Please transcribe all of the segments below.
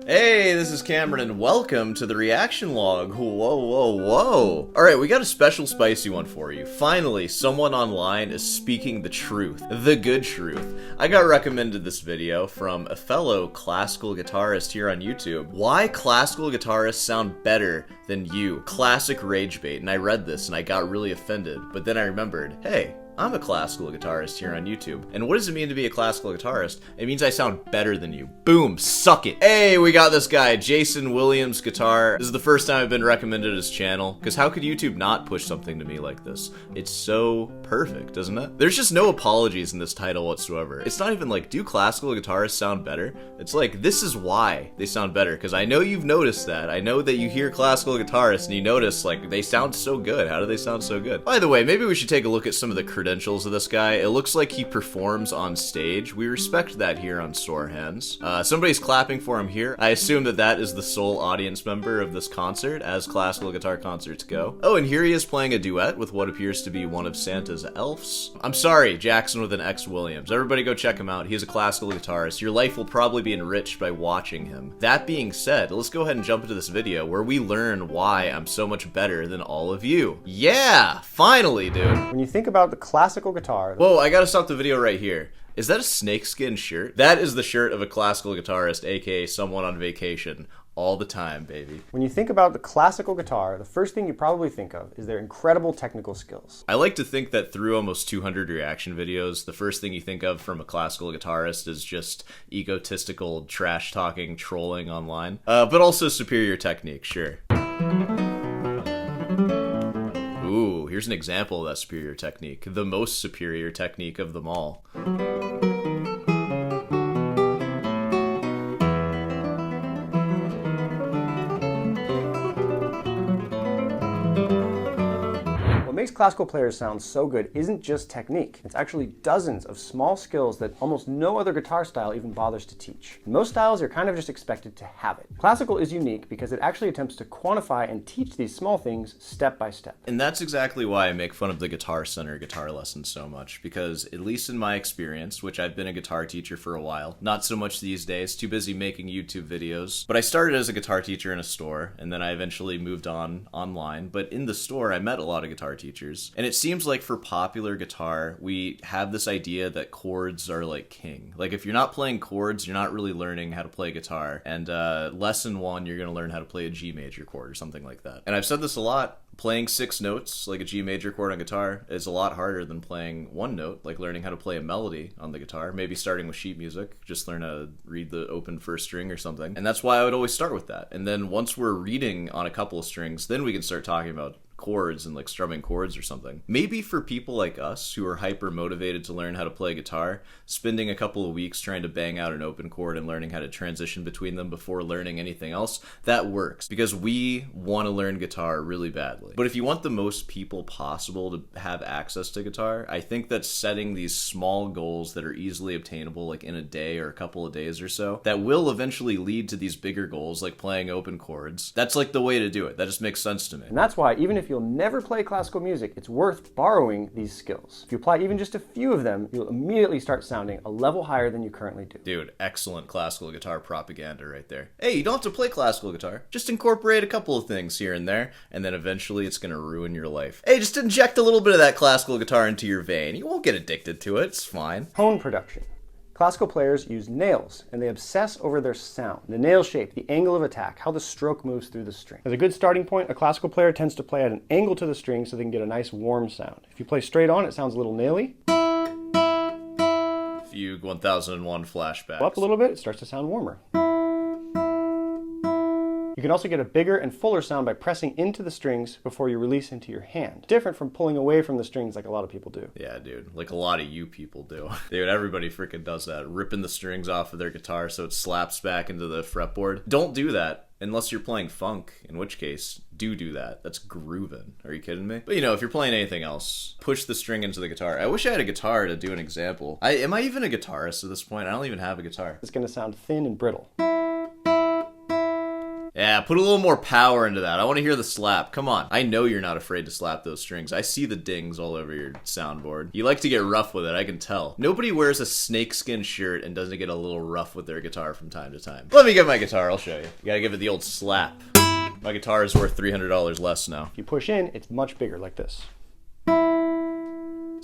Hey, this is Cameron, and welcome to the reaction log. Whoa. Alright, we got a special spicy one for you. Finally, someone online is speaking the truth. The good truth. I got recommended this video from a fellow classical guitarist here on YouTube. Why classical guitarists sound better than you. Classic rage bait. And I read this and I got really offended. But then I remembered, hey, I'm a classical guitarist here on YouTube. And what does it mean to be a classical guitarist? It means I sound better than you. Boom, suck it. Hey, we got this guy, Jason Williams Guitar. This is the first time I've been recommended his channel, because how could YouTube not push something to me like this? It's so perfect, isn't it? There's just no apologies in this title whatsoever. It's not even like, do classical guitarists sound better? It's like, this is why they sound better, because I know you've noticed that. I know that you hear classical guitarists and you notice, like, they sound so good. How do they sound so good? By the way, maybe we should take a look at some of the credentials of this guy. It looks like he performs on stage. We respect that here on Store Hands. Somebody's clapping for him here. I assume that that is the sole audience member of this concert, as classical guitar concerts go. Oh, and here he is playing a duet with what appears to be one of Santa's elves. I'm sorry, Jackson with an X Williams. Everybody go check him out. He's a classical guitarist. Your life will probably be enriched by watching him. That being said, let's go ahead and jump into this video where we learn why I'm so much better than all of you. Yeah, finally, dude. When you think about the classical guitar... Whoa, I gotta stop the video right here. Is that a snakeskin shirt? That is the shirt of a classical guitarist, aka someone on vacation. All the time, baby. When you think about the classical guitar, the first thing you probably think of is their incredible technical skills. I like to think that through almost 200 reaction videos, the first thing you think of from a classical guitarist is just egotistical, trash-talking, trolling online. But also superior technique, sure. Ooh, here's an example of that superior technique. The most superior technique of them all. What makes classical players sound so good isn't just technique. It's actually dozens of small skills that almost no other guitar style even bothers to teach. In most styles, you're kind of just expected to have it. Classical is unique because it actually attempts to quantify and teach these small things step by step. And that's exactly why I make fun of the Guitar Center guitar lessons so much, because at least in my experience, which I've been a guitar teacher for a while, not so much these days, too busy making YouTube videos, but I started as a guitar teacher in a store, and then I eventually moved on online, but in the store I met a lot of guitar teachers. And it seems like for popular guitar, we have this idea that chords are like king. Like if you're not playing chords, you're not really learning how to play guitar. And lesson one, you're gonna learn how to play a G major chord or something like that. And I've said this a lot. Playing 6 notes, like a G major chord on guitar, is a lot harder than playing 1 note, like learning how to play a melody on the guitar. Maybe starting with sheet music, just learn how to read the open first string or something. And that's why I would always start with that. And then once we're reading on a couple of strings, then we can start talking about chords and like strumming chords or something. Maybe for people like us who are hyper motivated to learn how to play guitar, spending a couple of weeks trying to bang out an open chord and learning how to transition between them before learning anything else, that works because we want to learn guitar really badly. But if you want the most people possible to have access to guitar, I think that setting these small goals that are easily obtainable, like in a day or a couple of days or so, that will eventually lead to these bigger goals like playing open chords, that's like the way to do it. That just makes sense to me. And that's why even if you'll never play classical music, it's worth borrowing these skills. If you apply even just a few of them, you'll immediately start sounding a level higher than you currently do. Dude, excellent classical guitar propaganda right there. Hey, you don't have to play classical guitar. Just incorporate a couple of things here and there, and then eventually it's gonna ruin your life. Hey, just inject a little bit of that classical guitar into your vein. You won't get addicted to it, it's fine. Tone production. Classical players use nails, and they obsess over their sound. The nail shape, the angle of attack, how the stroke moves through the string. As a good starting point, a classical player tends to play at an angle to the string so they can get a nice warm sound. If you play straight on, it sounds a little naily. Fugue 1001 flashbacks. Up a little bit, it starts to sound warmer. You can also get a bigger and fuller sound by pressing into the strings before you release into your hand. Different from pulling away from the strings like a lot of people do. Yeah, dude. Like a lot of you people do. Dude, everybody freaking does that. Ripping the strings off of their guitar so it slaps back into the fretboard. Don't do that. Unless you're playing funk, in which case, do that. That's grooving. Are you kidding me? But you know, if you're playing anything else, push the string into the guitar. I wish I had a guitar to do an example. Am I even a guitarist at this point? I don't even have a guitar. It's going to sound thin and brittle. Yeah, put a little more power into that. I want to hear the slap. Come on. I know you're not afraid to slap those strings. I see the dings all over your soundboard. You like to get rough with it, I can tell. Nobody wears a snakeskin shirt and doesn't get a little rough with their guitar from time to time. Let me get my guitar, I'll show you. You gotta give it the old slap. My guitar is worth $300 less now. If you push in, it's much bigger, like this.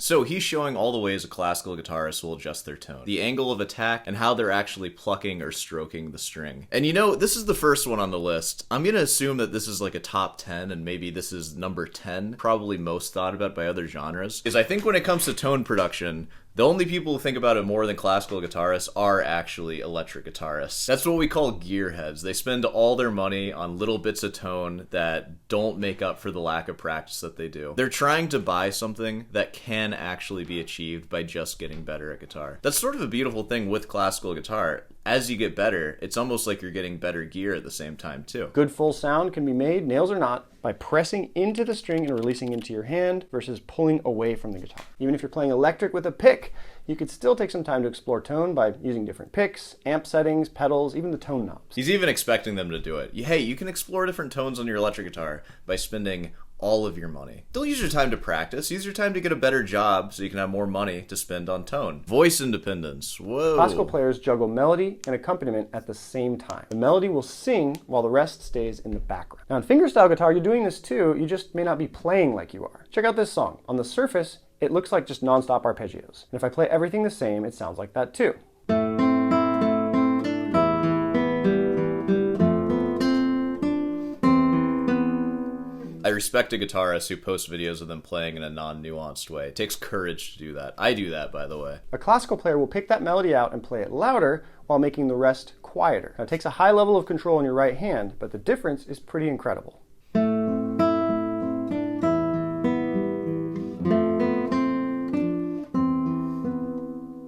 So he's showing all the ways a classical guitarist will adjust their tone, the angle of attack, and how they're actually plucking or stroking the string. And you know, this is the first one on the list. I'm gonna assume that this is like a top 10, and maybe this is number 10, probably most thought about by other genres. Because I think when it comes to tone production, the only people who think about it more than classical guitarists are actually electric guitarists. That's what we call gearheads. They spend all their money on little bits of tone that don't make up for the lack of practice that they do. They're trying to buy something that can actually be achieved by just getting better at guitar. That's sort of a beautiful thing with classical guitar. As you get better, it's almost like you're getting better gear at the same time too. Good full sound can be made, nails or not, by pressing into the string and releasing into your hand versus pulling away from the guitar. Even if you're playing electric with a pick, you could still take some time to explore tone by using different picks, amp settings, pedals, even the tone knobs. He's even expecting them to do it. Hey, you can explore different tones on your electric guitar by spending all of your money. Don't use your time to practice. Use your time to get a better job so you can have more money to spend on tone. Voice independence. Whoa. Classical players juggle melody and accompaniment at the same time. The melody will sing while the rest stays in the background. Now in fingerstyle guitar, you're doing this too, you just may not be playing like you are. Check out this song. On the surface, it looks like just non-stop arpeggios. And if I play everything the same, it sounds like that too. I respect a guitarist who posts videos of them playing in a non-nuanced way. It takes courage to do that. I do that, by the way. A classical player will pick that melody out and play it louder while making the rest quieter. Now, it takes a high level of control in your right hand, but the difference is pretty incredible.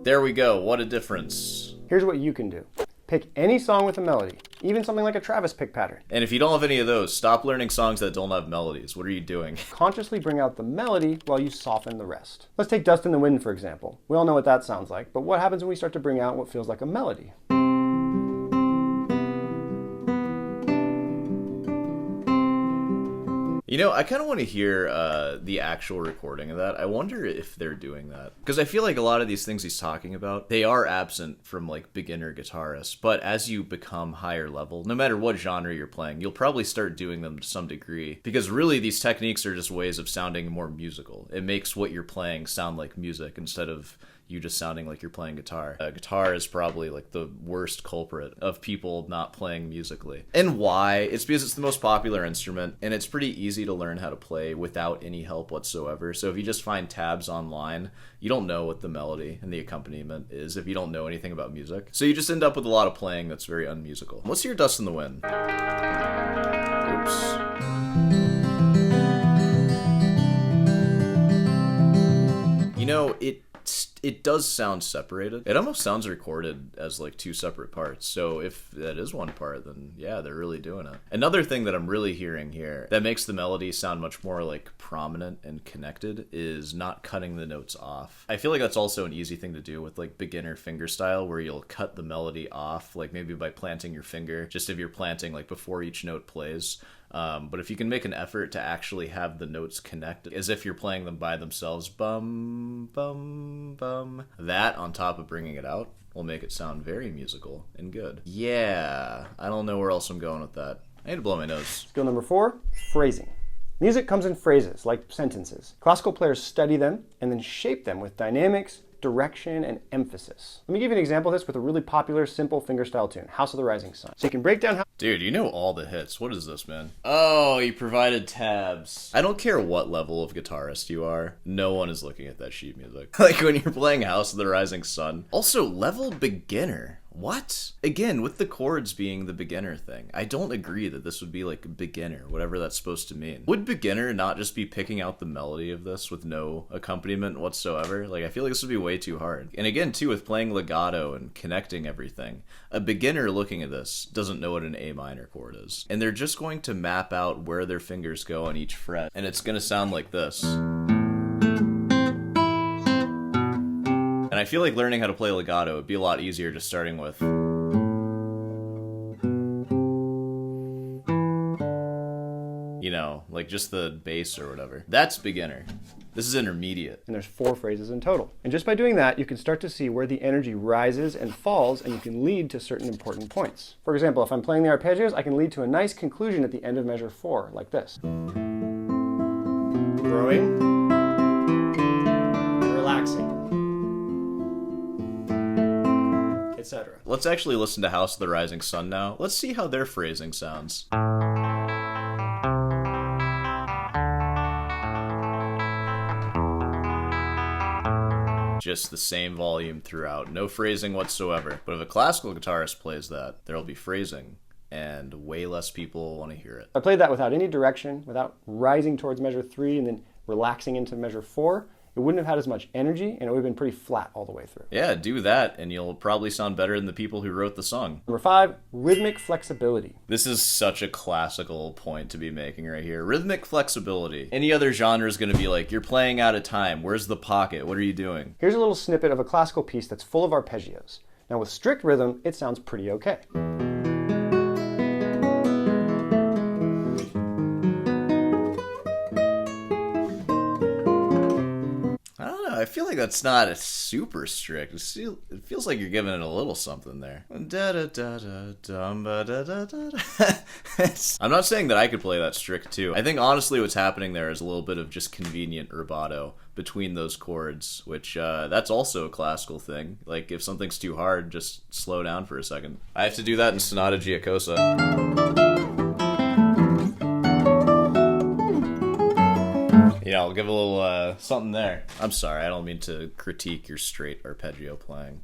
There we go. What a difference. Here's what you can do. Pick any song with a melody, even something like a Travis pick pattern. And if you don't have any of those, stop learning songs that don't have melodies. What are you doing? Consciously bring out the melody while you soften the rest. Let's take Dust in the Wind, for example. We all know what that sounds like, but what happens when we start to bring out what feels like a melody? You know, I kind of want to hear the actual recording of that. I wonder if they're doing that. Because I feel like a lot of these things he's talking about, they are absent from, like, beginner guitarists. But as you become higher level, no matter what genre you're playing, you'll probably start doing them to some degree. Because really, these techniques are just ways of sounding more musical. It makes what you're playing sound like music instead of you just sounding like you're playing guitar. Guitar is probably like the worst culprit of people not playing musically. And why? It's because it's the most popular instrument, and it's pretty easy to learn how to play without any help whatsoever. So if you just find tabs online, you don't know what the melody and the accompaniment is if you don't know anything about music. So you just end up with a lot of playing that's very unmusical. Let's hear Dust in the Wind. Oops. You know, it does sound separated. It almost sounds recorded as like two separate parts. So if that is one part, then yeah, they're really doing it. Another thing that I'm really hearing here that makes the melody sound much more like prominent and connected is not cutting the notes off. I feel like that's also an easy thing to do with like beginner fingerstyle, where you'll cut the melody off, like maybe by planting your finger, just if you're planting like before each note plays. But if you can make an effort to actually have the notes connect as if you're playing them by themselves, bum, bum, bum, that on top of bringing it out will make it sound very musical and good. Yeah, I don't know where else I'm going with that. I need to blow my nose. Skill number 4, phrasing. Music comes in phrases, like sentences. Classical players study them and then shape them with dynamics, direction, and emphasis. Let me give you an example of this with a really popular, simple fingerstyle tune, House of the Rising Sun. So you can break down how... Dude, you know all the hits. What is this, man? Oh, he provided tabs. I don't care what level of guitarist you are. No one is looking at that sheet music. Like when you're playing House of the Rising Sun. Also, level beginner. What? Again, with the chords being the beginner thing, I don't agree that this would be like beginner, whatever that's supposed to mean. Would beginner not just be picking out the melody of this with no accompaniment whatsoever? Like, I feel like this would be way too hard. And again, too, with playing legato and connecting everything, a beginner looking at this doesn't know what an A minor chord is. And they're just going to map out where their fingers go on each fret, and it's going to sound like this. And I feel like learning how to play legato would be a lot easier just starting with. You know, like just the bass or whatever. That's beginner. This is intermediate. And there's 4 phrases in total. And just by doing that, you can start to see where the energy rises and falls, and you can lead to certain important points. For example, if I'm playing the arpeggios, I can lead to a nice conclusion at the end of measure 4, like this. Growing, relaxing, etc. Let's actually listen to House of the Rising Sun now. Let's see how their phrasing sounds. Just the same volume throughout, no phrasing whatsoever. But if a classical guitarist plays that, there'll be phrasing, and way less people want to hear it. I played that without any direction, without rising towards measure 3 and then relaxing into measure 4. It wouldn't have had as much energy, and it would have been pretty flat all the way through. Yeah, do that, and you'll probably sound better than the people who wrote the song. Number 5, rhythmic flexibility. This is such a classical point to be making right here. Rhythmic flexibility. Any other genre is going to be like, you're playing out of time. Where's the pocket? What are you doing? Here's a little snippet of a classical piece that's full of arpeggios. Now with strict rhythm, it sounds pretty okay. I feel like that's not a super strict. It feels like you're giving it a little something there. I'm not saying that I could play that strict too. I think honestly what's happening there is a little bit of just convenient rubato between those chords, which that's also a classical thing. Like if something's too hard, just slow down for a second. I have to do that in Sonata Giacosa. Yeah, I'll give a little something there. I'm sorry, I don't mean to critique your straight arpeggio playing.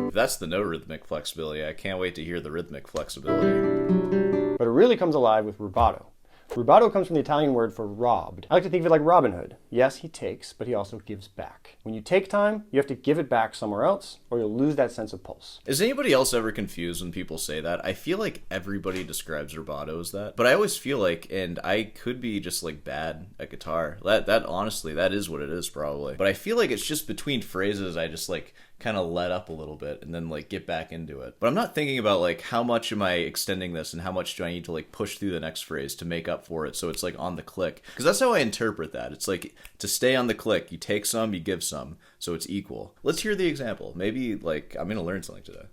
If that's the no rhythmic flexibility, I can't wait to hear the rhythmic flexibility. But it really comes alive with rubato. Rubato comes from the Italian word for robbed. I like to think of it like Robin Hood. Yes, he takes, but he also gives back. When you take time, you have to give it back somewhere else, or you'll lose that sense of pulse. Is anybody else ever confused when people say that? I feel like everybody describes rubato as that, but I always feel like, and I could be just like bad at guitar. That honestly, that is what it is probably. But I feel like it's just between phrases I just like kind of let up a little bit and then like get back into it. But I'm not thinking about like how much am I extending this and how much do I need to like push through the next phrase to make up for it so it's like on the click. Because that's how I interpret that. It's like to stay on the click, you take some, you give some, so it's equal. Let's hear the example. Maybe like I'm gonna learn something today.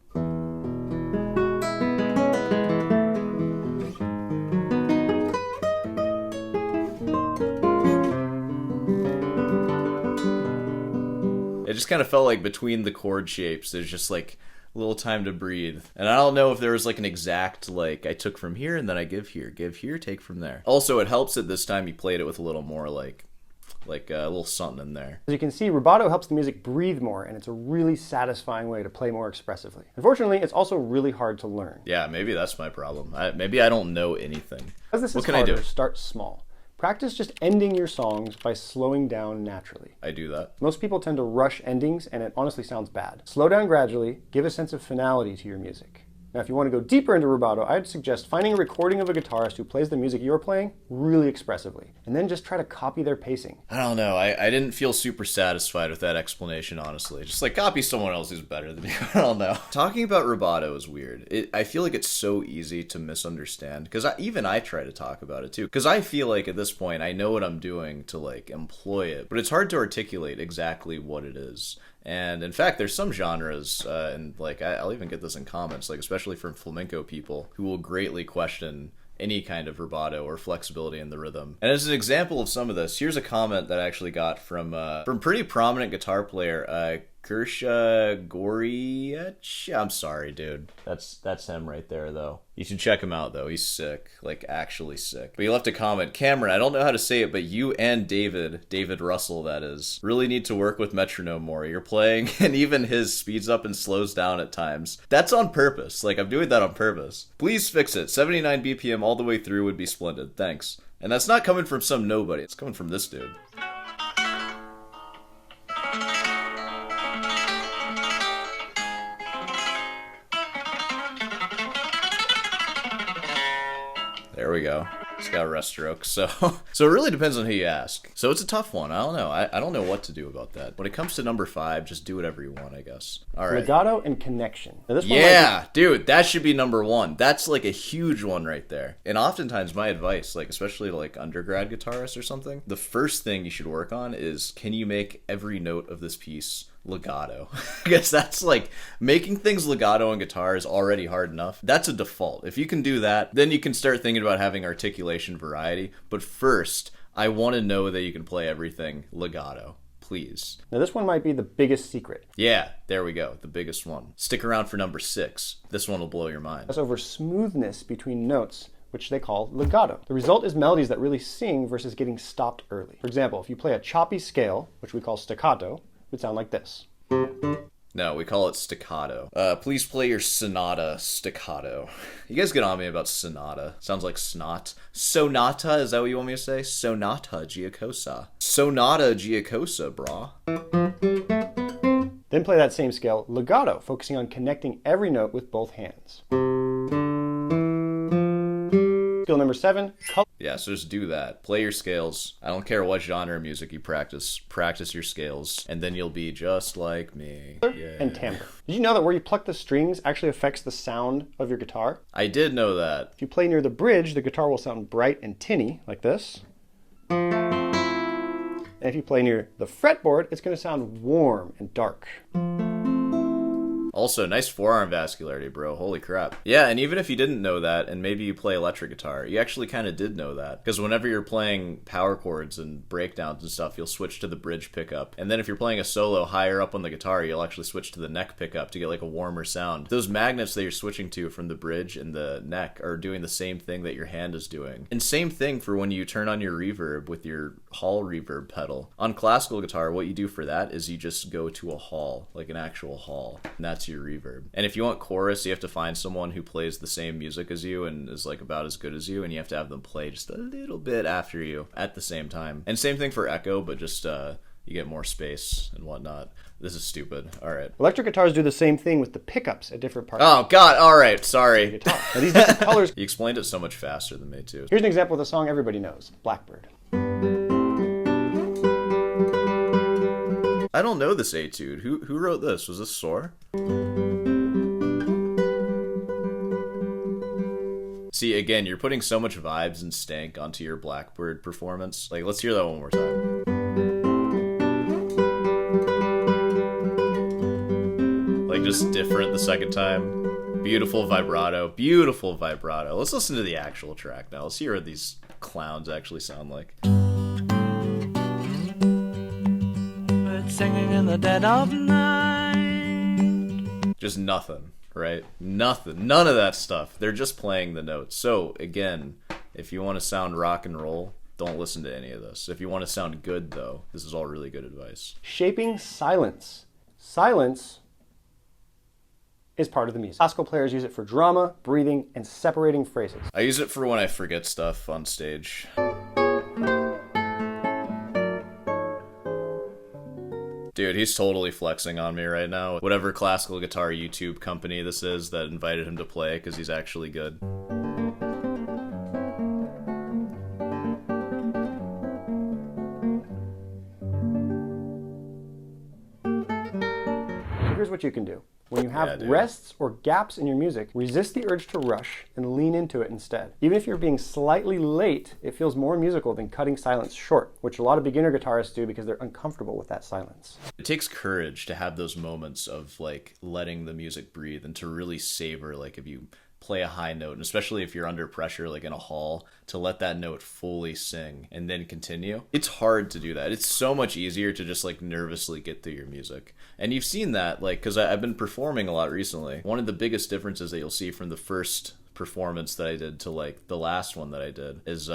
It just kind of felt like between the chord shapes, there's just like a little time to breathe. And I don't know if there was like an exact, like I took from here and then I give here, take from there. Also, it helps that this time you played it with a little more like a little something in there. As you can see, rubato helps the music breathe more, and it's a really satisfying way to play more expressively. Unfortunately, it's also really hard to learn. Yeah, maybe that's my problem. Maybe I don't know anything. As this is harder, start small. Practice just ending your songs by slowing down naturally. I do that. Most people tend to rush endings, and it honestly sounds bad. Slow down gradually, give a sense of finality to your music. Now, if you want to go deeper into rubato, I'd suggest finding a recording of a guitarist who plays the music you're playing really expressively, and then just try to copy their pacing. I don't know. I didn't feel super satisfied with that explanation, honestly. Just like copy someone else who's better than you. I don't know. Talking about rubato is weird. I feel like it's so easy to misunderstand, because even I try to talk about it too, because I feel like at this point I know what I'm doing to like employ it, but it's hard to articulate exactly what it is. And in fact, there's some genres, and like I'll even get this in comments, like especially from flamenco people, who will greatly question any kind of rubato or flexibility in the rhythm. And as an example of some of this, here's a comment that I actually got from pretty prominent guitar player, Gersha Goriach. I'm sorry, dude. That's him right there, though. You should check him out, though. He's sick. Like, actually sick. But he left a comment. Cameron, I don't know how to say it, but you and David Russell, that is, really need to work with metronome more. You're playing, and even his speeds up and slows down at times. That's on purpose. Like, I'm doing that on purpose. Please fix it. 79 BPM all the way through would be splendid. Thanks. And that's not coming from some nobody. It's coming from this dude. There we go. It's got rest strokes, so it really depends on who you ask. So it's a tough one. I don't know. I don't know what to do about that. When it comes to number 5, just do whatever you want, I guess. All right. Legato and connection. Now, this one yeah, dude, that should be number 1. That's like a huge one right there. And oftentimes my advice, like especially to like undergrad guitarists or something, the first thing you should work on is, can you make every note of this piece legato? I guess that's like, making things legato on guitar is already hard enough. That's a default. If you can do that, then you can start thinking about having articulation variety. But first, I want to know that you can play everything legato. Please. Now this one might be the biggest secret. Yeah, there we go. The biggest one. Stick around for number 6. This one will blow your mind. That's over smoothness between notes, which they call legato. The result is melodies that really sing versus getting stopped early. For example, if you play a choppy scale, which we call staccato, it would sound like this. No, we call it staccato. Please play your sonata staccato. You guys get on me about sonata. Sounds like snot. Sonata, is that what you want me to say? Sonata giacosa. Sonata giacosa, brah. Then play that same scale legato, focusing on connecting every note with both hands. Skill number 7, color. Yeah, so just do that. Play your scales. I don't care what genre of music you practice. Practice your scales, and then you'll be just like me. Yeah. And timbre. Did you know that where you pluck the strings actually affects the sound of your guitar? I did know that. If you play near the bridge, the guitar will sound bright and tinny, like this. And if you play near the fretboard, it's going to sound warm and dark. Also, nice forearm vascularity, bro. Holy crap. Yeah, and even if you didn't know that, and maybe you play electric guitar, you actually kind of did know that. Because whenever you're playing power chords and breakdowns and stuff, you'll switch to the bridge pickup. And then if you're playing a solo higher up on the guitar, you'll actually switch to the neck pickup to get like a warmer sound. Those magnets that you're switching to from the bridge and the neck are doing the same thing that your hand is doing. And same thing for when you turn on your reverb with your hall reverb pedal. On classical guitar, what you do for that is you just go to a hall, like an actual hall. And that's your reverb. And if you want chorus, you have to find someone who plays the same music as you and is like about as good as you, and you have to have them play just a little bit after you at the same time. And same thing for echo, but just you get more space and whatnot. This is stupid. All right. Electric guitars do the same thing with the pickups at different parts. Oh god, all right, sorry. Now these different colors. You explained it so much faster than me too. Here's an example of a song everybody knows, Blackbird. I don't know this etude. Who wrote this? Was this Soar? See, again, you're putting so much vibes and stank onto your Blackbird performance. Like, let's hear that one more time. Like, just different the second time. Beautiful vibrato. Beautiful vibrato. Let's listen to the actual track now. Let's hear what these clowns actually sound like. Singing in the dead of night. Just nothing, right? Nothing. None of that stuff. They're just playing the notes. So, again, if you want to sound rock and roll, don't listen to any of this. If you want to sound good, though, this is all really good advice. Shaping silence. Silence is part of the music. Classical players use it for drama, breathing, and separating phrases. I use it for when I forget stuff on stage. Dude, he's totally flexing on me right now. Whatever classical guitar YouTube company this is that invited him to play because he's actually good. Here's what you can do. When you have rests or gaps in your music, resist the urge to rush and lean into it instead. Even if you're being slightly late, it feels more musical than cutting silence short, which a lot of beginner guitarists do because they're uncomfortable with that silence. It takes courage to have those moments of like letting the music breathe and to really savor, like if you play a high note, and especially if you're under pressure like in a hall, to let that note fully sing and then continue. It's hard to do that. It's so much easier to just like nervously get through your music. And you've seen that, like, because I've been performing a lot recently. One of the biggest differences that you'll see from the first performance that I did to like the last one that I did is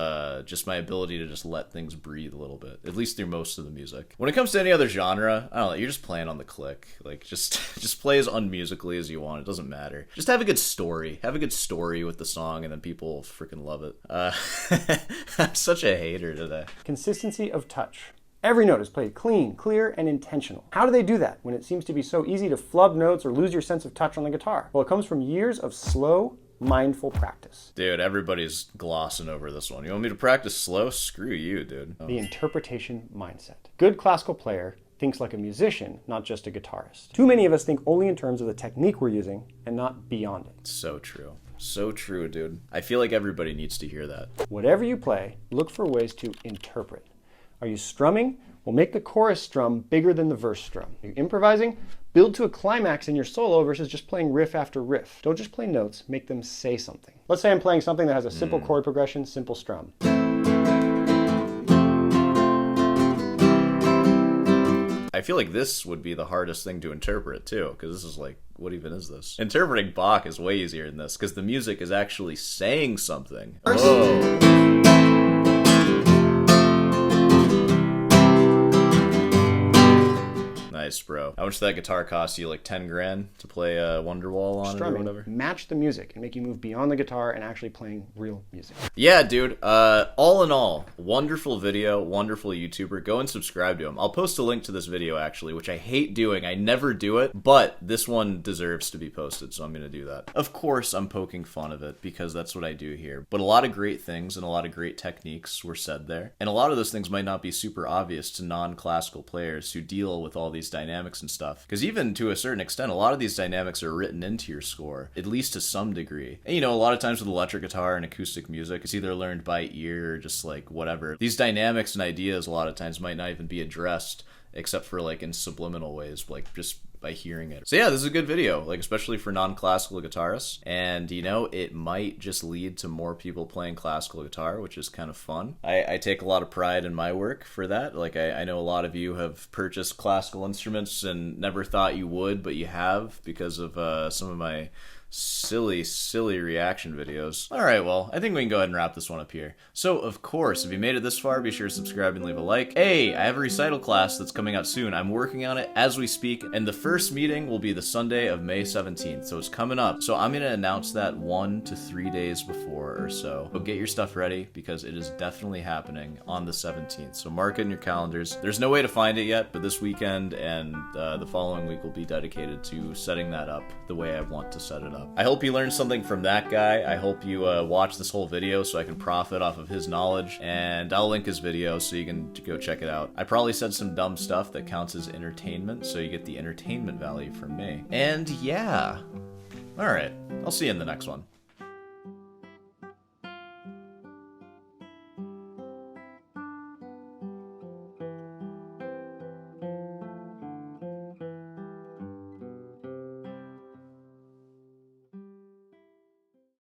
just my ability to just let things breathe a little bit, at least through most of the music. When it comes to any other genre, I don't know, you're just playing on the click. Like just play as unmusically as you want. It doesn't matter. Just have a good story. Have a good story with the song, and then people will freaking love it. I'm such a hater today. Consistency of touch. Every note is played clean, clear, and intentional. How do they do that when it seems to be so easy to flub notes or lose your sense of touch on the guitar? Well, it comes from years of slow, mindful practice. Dude, everybody's glossing over this one. You want me to practice slow? Screw you, dude. The interpretation mindset. Good classical player thinks like a musician, not just a guitarist. Too many of us think only in terms of the technique we're using and not beyond it. So true. So true, dude. I feel like everybody needs to hear that. Whatever you play, look for ways to interpret. Are you strumming? Well, make the chorus strum bigger than the verse strum. Are you improvising? Build to a climax in your solo versus just playing riff after riff. Don't just play notes, make them say something. Let's say I'm playing something that has a simple chord progression, simple strum. I feel like this would be the hardest thing to interpret too, because this is like, what even is this? Interpreting Bach is way easier than this, because the music is actually saying something. Whoa. Nice, bro. How much did that guitar cost you? Like 10 grand to play Wonderwall on Strumming, it or whatever? match the music and make you move beyond the guitar and actually playing real music. Yeah, dude. All in all, wonderful video, wonderful YouTuber. Go and subscribe to him. I'll post a link to this video, actually, which I hate doing. I never do it, but this one deserves to be posted, so I'm going to do that. Of course, I'm poking fun of it because that's what I do here. But a lot of great things and a lot of great techniques were said there. And a lot of those things might not be super obvious to non-classical players who deal with all these dynamics and stuff, because even to a certain extent a lot of these dynamics are written into your score, at least to some degree. And you know, a lot of times with electric guitar and acoustic music, it's either learned by ear or just like whatever. These dynamics and ideas a lot of times might not even be addressed except for like in subliminal ways, like just by hearing it. So yeah, this is a good video, like especially for non-classical guitarists, and you know, it might just lead to more people playing classical guitar, which is kind of fun. I take a lot of pride in my work for that. Like I know a lot of you have purchased classical instruments and never thought you would, but you have because of some of my silly reaction videos. Alright, well, I think we can go ahead and wrap this one up here. So, of course, if you made it this far, be sure to subscribe and leave a like. Hey, I have a recital class that's coming out soon. I'm working on it as we speak, and the first meeting will be the Sunday of May 17th, so it's coming up. So I'm going to announce that 1 to 3 days before or so. But get your stuff ready, because it is definitely happening on the 17th. So mark it in your calendars. There's no way to find it yet, but this weekend and the following week will be dedicated to setting that up the way I want to set it up. I hope you learned something from that guy. I hope you watch this whole video so I can profit off of his knowledge, and I'll link his video so you can go check it out. I probably said some dumb stuff that counts as entertainment, so you get the entertainment value from me. And yeah. Alright, I'll see you in the next one.